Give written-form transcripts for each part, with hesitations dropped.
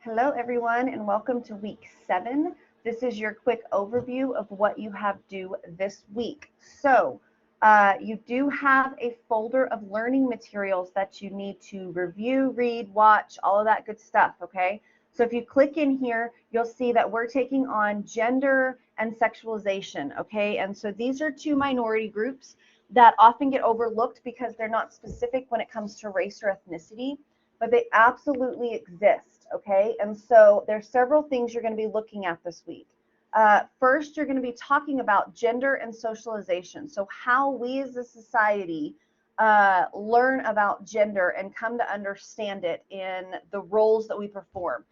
Hello, everyone, and welcome to week 7. This is your quick overview of what you have due this week. So, you do have a folder of learning materials that you need to review, read, watch, all of that good stuff, okay? So if you click in here, you'll see that we're taking on gender and sexualization, okay? And so these are two minority groups that often get overlooked because they're not specific when it comes to race or ethnicity, but they absolutely exist, okay? And so there's several things you're going to be looking at this week. First, you're going to be talking about gender and socialization. So how we as a society learn about gender and come to understand it in the roles that we perform.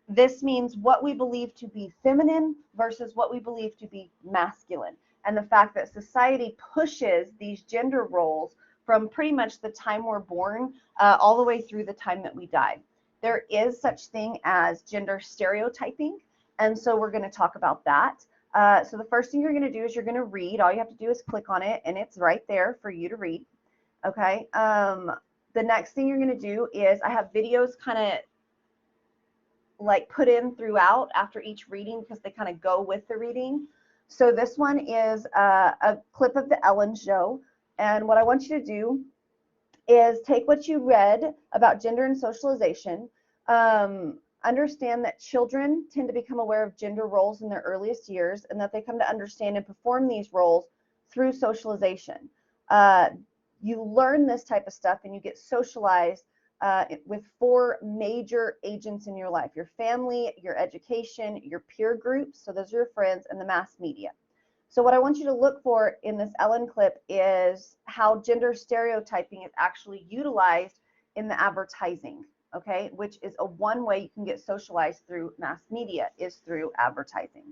This means what we believe to be feminine versus what we believe to be masculine. And the fact that society pushes these gender roles from pretty much the time we're born all the way through the time that we die. There is such thing as gender stereotyping, and so we're going to talk about that. So the first thing you're going to do is you're going to read. All you have to do is click on it, and it's right there for you to read. Okay. The next thing you're going to do is I have videos kind of like put in throughout after each reading because they kind of go with the reading. So this one is a clip of the Ellen Show, and what I want you to do is take what you read about gender and socialization, understand that children tend to become aware of gender roles in their earliest years and that they come to understand and perform these roles through socialization. You learn this type of stuff and you get socialized with 4 major agents in your life: your family, your education, your peer groups, so those are your friends, and the mass media. So what I want you to look for in this Ellen clip is how gender stereotyping is actually utilized in the advertising, okay, which is one way you can get socialized through mass media is through advertising.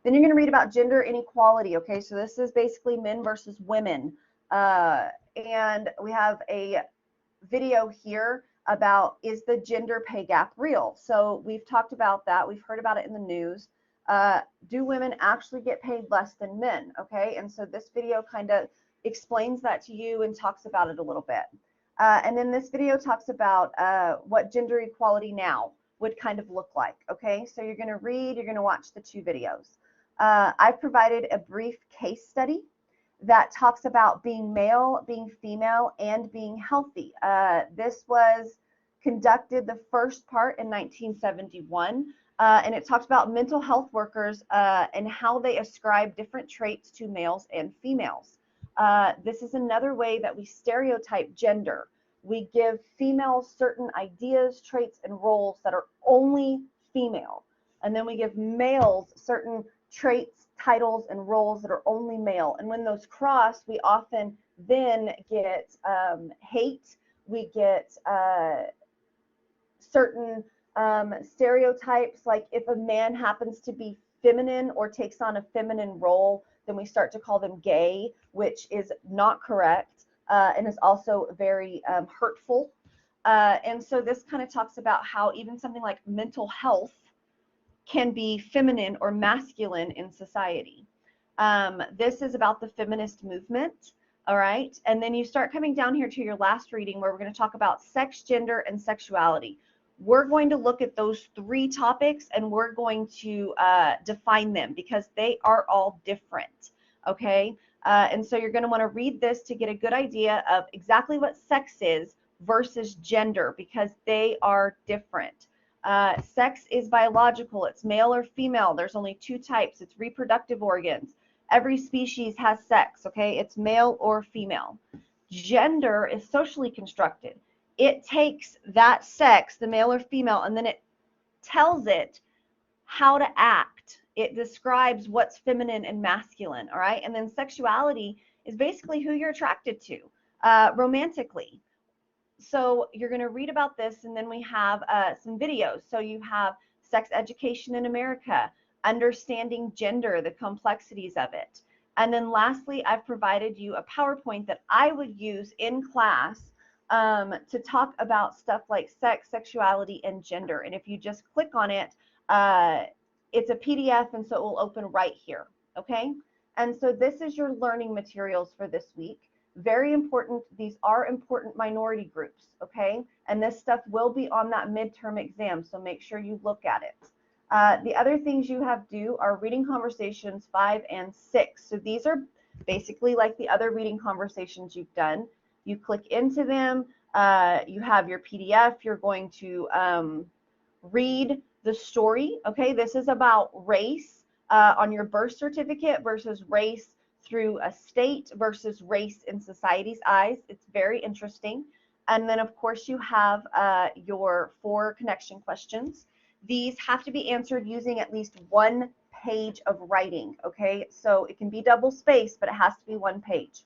Then you're going to read about gender inequality, okay, so this is basically men versus women, and we have a video here about, is the gender pay gap real? So we've talked about that. We've heard about it in the news. Do women actually get paid less than men? Okay, and so this video kind of explains that to you and talks about it a little bit. And then this video talks about what gender equality now would kind of look like. Okay, so you're going to read, you're going to watch the 2 videos. I've provided a brief case study that talks about being male, being female, and being healthy. This was conducted, the first part, in 1971, and it talks about mental health workers and how they ascribe different traits to males and females. This is another way that we stereotype gender. We give females certain ideas, traits, and roles that are only female, and then we give males certain traits, titles, and roles that are only male. And when those cross, we often then get hate, we get certain stereotypes, like if a man happens to be feminine or takes on a feminine role, then we start to call them gay, which is not correct and is also very hurtful. And so this kind of talks about how even something like mental health can be feminine or masculine in society. This is about the feminist movement, all right? And then you start coming down here to your last reading where we're going to talk about sex, gender, and sexuality. We're going to look at those 3 topics and we're going to define them because they are all different, okay? And so you're going to want to read this to get a good idea of exactly what sex is versus gender because they are different. Sex is biological. It's male or female. There's only 2 types. It's reproductive organs. Every species has sex, okay? It's male or female. Gender is socially constructed. It takes that sex, the male or female, and then it tells it how to act. It describes what's feminine and masculine, all right? And then sexuality is basically who you're attracted to romantically. So you're going to read about this, and then we have some videos. So you have sex education in America, understanding gender, the complexities of it. And then lastly, I've provided you a PowerPoint that I would use in class to talk about stuff like sex, sexuality, and gender. And if you just click on it, it's a PDF, and so it will open right here, okay? And so this is your learning materials for this week. Very important. These are important minority groups, okay? And this stuff will be on that midterm exam, so make sure you look at it. The other things you have due are reading conversations 5 and 6. So these are basically like the other reading conversations you've done. You click into them, you have your PDF, you're going to read the story, okay? This is about race on your birth certificate versus race through a state versus race in society's eyes. It's very interesting. And then, of course, you have your 4 connection questions. These have to be answered using at least 1 page of writing, okay? So it can be double spaced, but it has to be 1 page.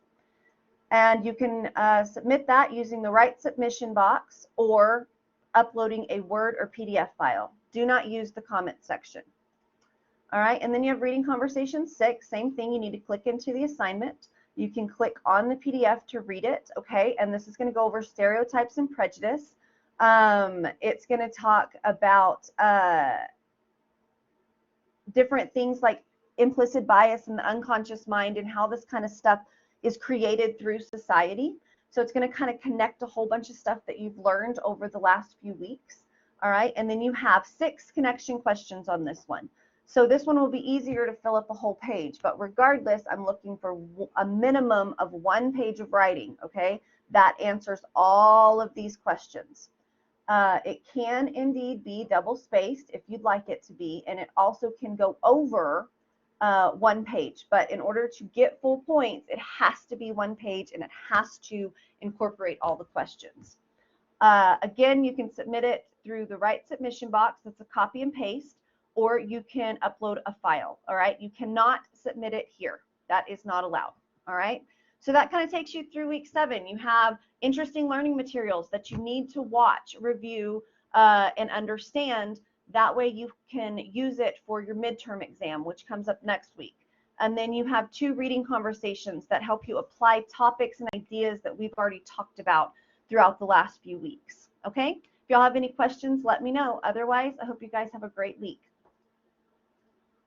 And you can submit that using the right submission box or uploading a Word or PDF file. Do not use the comment section. All right, and then you have reading conversation 6, same thing, you need to click into the assignment. You can click on the PDF to read it, okay, and this is going to go over stereotypes and prejudice. It's going to talk about different things like implicit bias in the unconscious mind and how this kind of stuff is created through society. So it's going to kind of connect a whole bunch of stuff that you've learned over the last few weeks. All right, and then you have 6 connection questions on this one. So this one will be easier to fill up a whole page, but regardless, I'm looking for a minimum of 1 page of writing, okay, that answers all of these questions. It can indeed be double spaced if you'd like it to be, and it also can go over 1 page, but in order to get full points, it has to be 1 page and it has to incorporate all the questions. Again, you can submit it through the right submission box. That's a copy and paste, or you can upload a file. All right, you cannot submit it here. That is not allowed. All right, so that kind of takes you through week 7. You have interesting learning materials that you need to watch, review, and understand. That way you can use it for your midterm exam, which comes up next week. And then you have 2 reading conversations that help you apply topics and ideas that we've already talked about throughout the last few weeks. Okay, if y'all have any questions, let me know. Otherwise, I hope you guys have a great week.